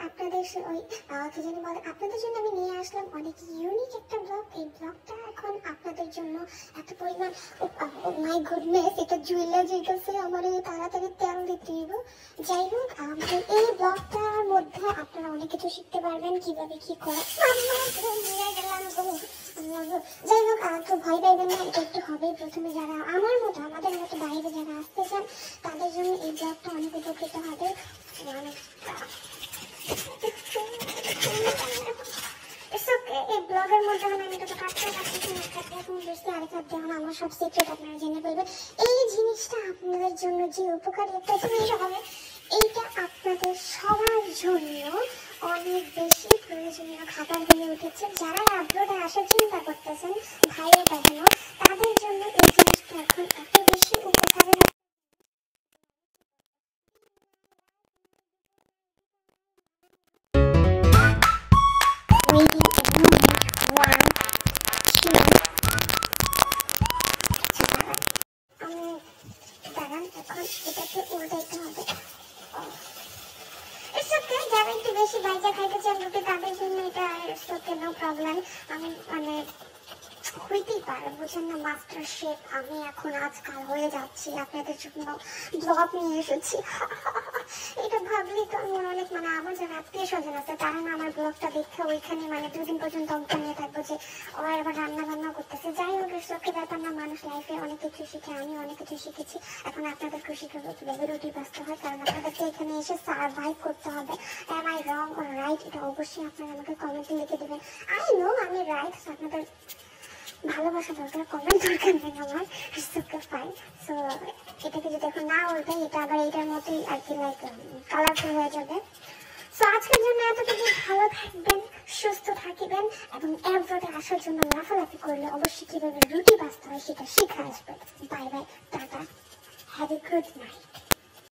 আপনাদের ওই কি জানি বলে, আপনাদের জন্য আমি নিয়ে আসলাম অনেক ইউনিক একটা ব্লগ। এই ব্লগটা এখন আপনাদের জন্য এত পরিমাণ, মাই গুডনেস, এটা জুয়েলা যেতেছে আমার, তাড়াতাড়ি তেল দিতে দিব। যাই হোক, এই ব্লগটার মধ্যে আপনারা অনেক কিছু শিখতে পারবেন, কিভাবে কি করে। যাই হোক, কেউ ভয় পাইবেন না, এটা একটু হবে। প্রথমে যারা আমার মতো, আমাদের মতো বাইরে যারা আসতে চান, তাদের জন্য এই ব্লগটা অনেক উপকৃত হবে। এই ব্লগের মধ্যে আমি তো কাটতে পারতেছি না, এখন বুঝতে আরেক হাত দেখুন আমার সব সিক্রেট আপনারা জেনে ফেলবেন। এই জিনিসটা আপনাদের জন্য যে উপকারী একটা জিনিস হবে, এইটা আপনাদের সবার জন্য অনেক বেশি প্রয়োজনীয় খাবার হয়ে উঠেছে। যারা আগ্রহে আসার চিন্তা করতেছেন, ভাইয়া দেখানো, তাদের জন্য এই জিনিসটা এখন এত বেশি উপকারী। দাঁড়ান, এখন এটাকে উল্টাইতে হবে। যারা একটু বেশি বাইজা খাইতে চান রুটি, তাদের জন্য এটা নো প্রবলেম। আমি মানে হইতেই পারে, বুঝেন না, মাস্টার শেফ আমি এখন আজকাল হয়ে যাচ্ছি, আপনাদের জন্য ব্লগ নিয়ে এসেছি। এটা ভাবলেই তো আমি অনেক, মানে আমার যারা আত্মীয় স্বজন আছে তারা না আমার ব্লগটা দেখে ওইখানে মানে 2 দিন পর্যন্ত অঙ্ক নিয়ে থাকবো যে ওরা আবার রান্না বান্না করতেছে। যাই হোক, সত্যি ব্যাপার না, মানুষ লাইফে অনেক কিছু শিখে, আমি অনেক কিছু শিখেছি। এখন আপনাদের খুশি করবো কিভাবে রুটি বাঁচতে হয়, কারণ আপনাদেরকে এখানে এসে সার্ভাইভ করতে হবে। Am I wrong or right, এটা অবশ্যই আপনারা আমাকে কমেন্টে লিখে দেবেন। আই নো আমি রাইট, আপনাদের ভালোবাসা দরকার, কমেন্ট দরকার নেই আমার, ফাইন। সো এটাকে যদি এখন না উল্টাই, এটা আবার এইটার মতোই আর কি, লাইক কালারফুল হয়ে যাবে। সো আজকের জন্য এতটুকু। ভালো থাকবেন, সুস্থ থাকবেন, এবং এয়ারপোর্টে আসার জন্য লাফালাফি করলে অবশ্যই কিভাবে রুটি বাঁচতে হয় সেটা শিখে আসবেন। Bye bye, tata, have a good night.